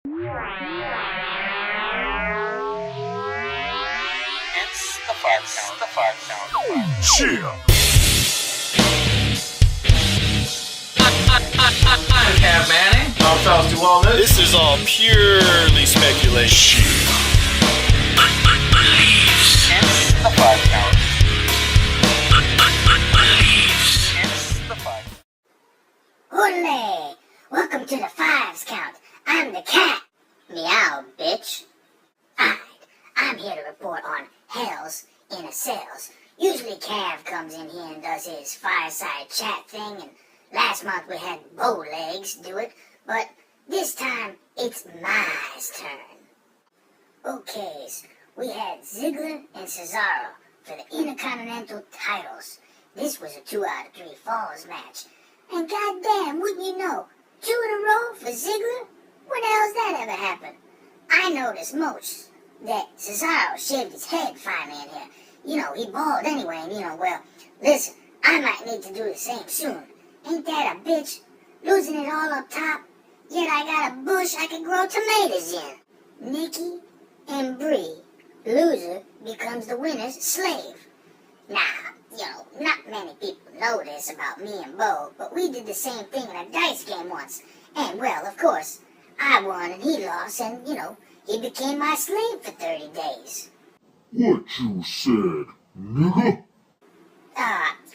It's the five count. The five count. Chill. I'm Cab Manning. I'm Charles Duwalness. This is all purely speculation. It's the five count. It's the five. Ole! Welcome to the Fives Count. I'm the cat. Meow, bitch. Alright, I'm here to report on Hells in a Cells. Usually Cav comes in here and does his fireside chat thing, and last month we had Bowlegs do it, but this time it's my turn. Okay, so we had Ziggler and Cesaro for the Intercontinental titles. This was a 2 out of 3 falls match. And goddamn, wouldn't you know, 2 in a row for Ziggler? When the hell's that ever happened? I noticed most that Cesaro shaved his head finally in here. You know, he bald anyway, and well, listen, I might need to do the same soon. Ain't that a bitch? Losing it all up top, yet I got a bush I can grow tomatoes in. Nikki and Brie, loser becomes the winner's slave. Nah, not many people know this about me and Bo, but we did the same thing in a dice game once. And, well, of course, I won and he lost, and, he became my slave for 30 days. What you said, nigga?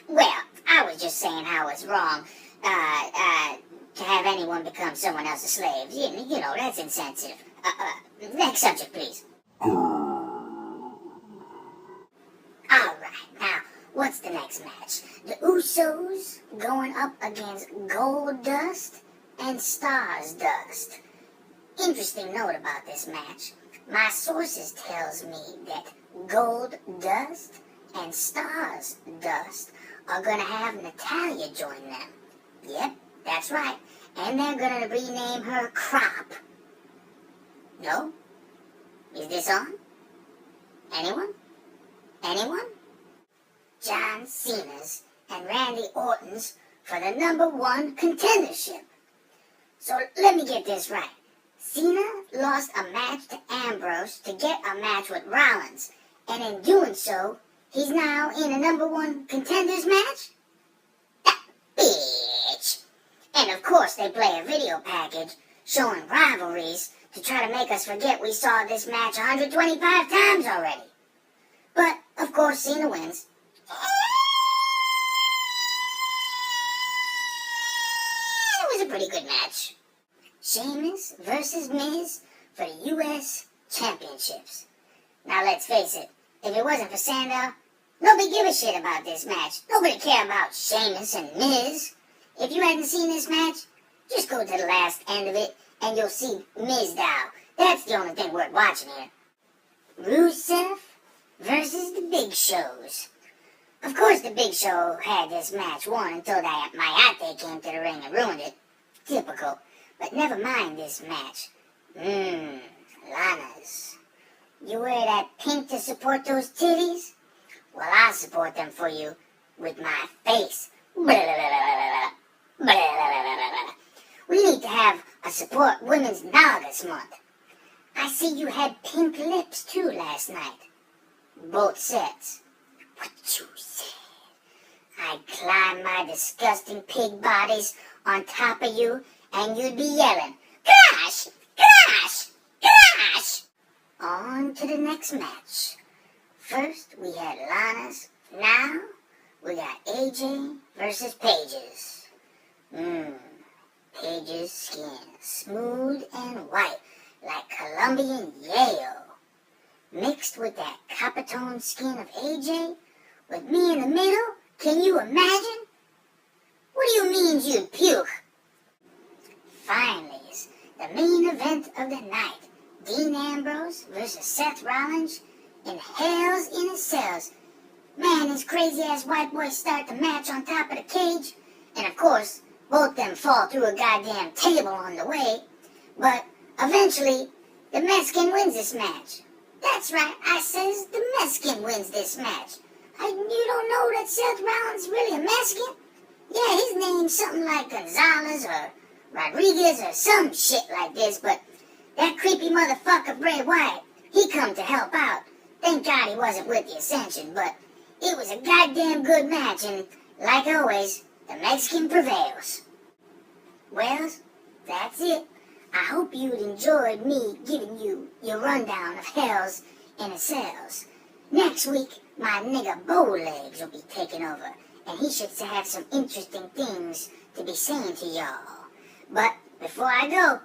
Well, I was just saying how it's wrong, to have anyone become someone else's slave. You know, that's insensitive. Next subject, please. Alright, now, what's the next match? The Usos going up against Goldust and Stardust. Interesting note about this match. My sources tells me that Goldust and Stardust are gonna have Natalia join them. Yep, that's right. And they're gonna rename her Crop. No? Is this on? Anyone? Anyone? John Cena's and Randy Orton's for the #1 contendership. So let me get this right. Cena lost a match to Ambrose to get a match with Rollins, and in doing so, he's now in a #1 contenders match? That bitch! And of course they play a video package showing rivalries to try to make us forget we saw this match 125 times already. But, of course, Cena wins. It was a pretty good match. Sheamus versus Miz for the U.S. Championships. Now, let's face it, if it wasn't for Sandow, nobody give a shit about this match. Nobody care about Sheamus and Miz. If you hadn't seen this match, just go to the last end of it and you'll see Mizdow. That's the only thing worth watching here. Rusev versus the Big Shows. Of course the Big Show had this match won until that Mayate came to the ring and ruined it. Typical. But never mind this match. Lana's. You wear that pink to support those titties? Well, I'll support them for you with my face. We need to have a support Women's Nagas month. I see you had pink lips too last night. Both sets. What you said? I'd climb my disgusting pig bodies on top of you and you'd be yelling, "Crash! Crash! Crash!" On to the next match. First we had Lana's. Now we got AJ versus Paige's. Paige's skin, smooth and white like Colombian Yale. Mixed with that copper-toned skin of AJ, with me in the middle, can you imagine? What do you mean you'd puke? Finally, the main event of the night. Dean Ambrose versus Seth Rollins in Hells in a Cells. Man, these crazy-ass white boys start the match on top of the cage, and of course, both them fall through a goddamn table on the way, but eventually, the Mexican wins this match. That's right, I says the Mexican wins this match. You don't know that Seth Rollins is really a Mexican? Yeah, his name's something like Gonzalez or Rodriguez or some shit like this, but That creepy motherfucker Bray Wyatt, he come to help out. Thank God he wasn't with the Ascension, but it was a goddamn good match, and like always, the Mexican prevails. Well, that's it. I hope you'd enjoyed me giving you your rundown of Hells in a Cells. Next week, my nigga Bowlegs will be taking over, and he should have some interesting things to be saying to y'all. But before I go,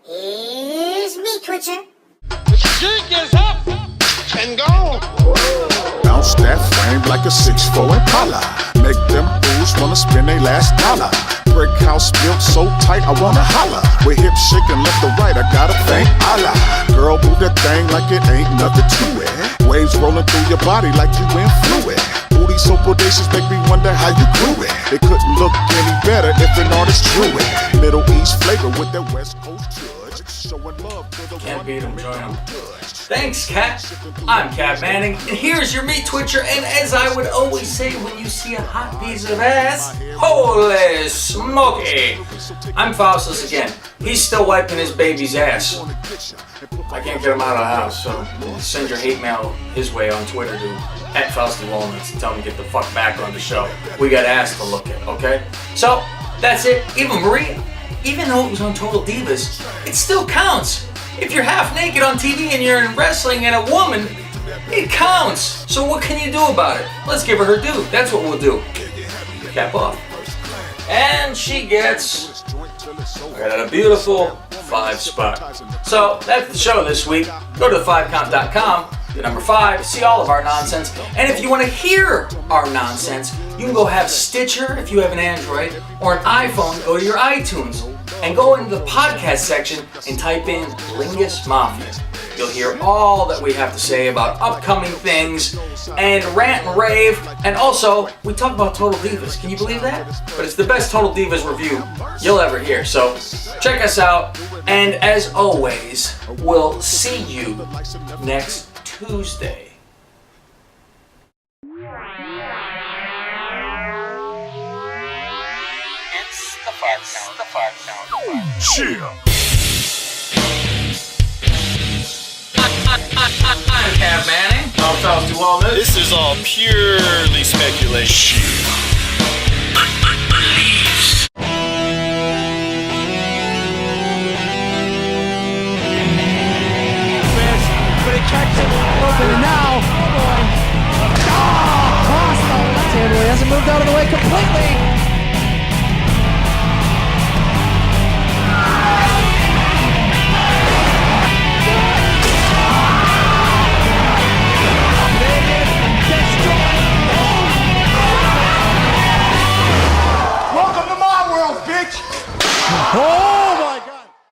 here's me, Twitcher. Bounce that frame like a 6'4" Impala. Make them fools wanna spend their last dollar. Brick house built so tight, I wanna holler. With hips shaking left to right, I gotta thank Allah. Girl, move that thing like it ain't nothing to it. Waves rolling through your body like you in fluid. Booty so bodacious, make me wonder how you grew it. It couldn't look any better if an artist drew it. Middle East flavor with that West Coast judge. Showing love to the Can't one beat 'em, who join 'em. make them judge. Thanks, Cat. I'm Cat Manning, and here's your meat twitcher. And as I would always say when you see a hot piece of ass, holy smoky! I'm Faustus again. He's still wiping his baby's ass. I can't get him out of the house, so send your hate mail his way on Twitter to @FaustyWalnuts and tell him to get the fuck back on the show. We got ass to look at, okay? So, that's it. Even Maria, even though it was on Total Divas, it still counts. If you're half naked on TV and you're in wrestling and a woman, it counts. So what can you do about it? Let's give her due. That's what we'll do. Cap off. And she gets a beautiful 5 spot. So that's the show this week. Go to the5count.com, the number 5, see all of our nonsense. And if you want to hear our nonsense, you can go have Stitcher if you have an Android, or an iPhone, go to your iTunes and go into the podcast section and type in Lingus Mafia. You'll hear all that we have to say about upcoming things and rant and rave. And also, we talk about Total Divas. Can you believe that? But it's the best Total Divas review you'll ever hear. So check us out. And as always, we'll see you next Tuesday. It's the 5 count. The 5 count. Cheer. I'm Cat Manning. I'm Fausty Walnuts. This is all purely speculation. But he catches it open and now. Oh boy. Oh, cross the left hand. He hasn't moved out of the way completely. Welcome to my world, bitch! Oh!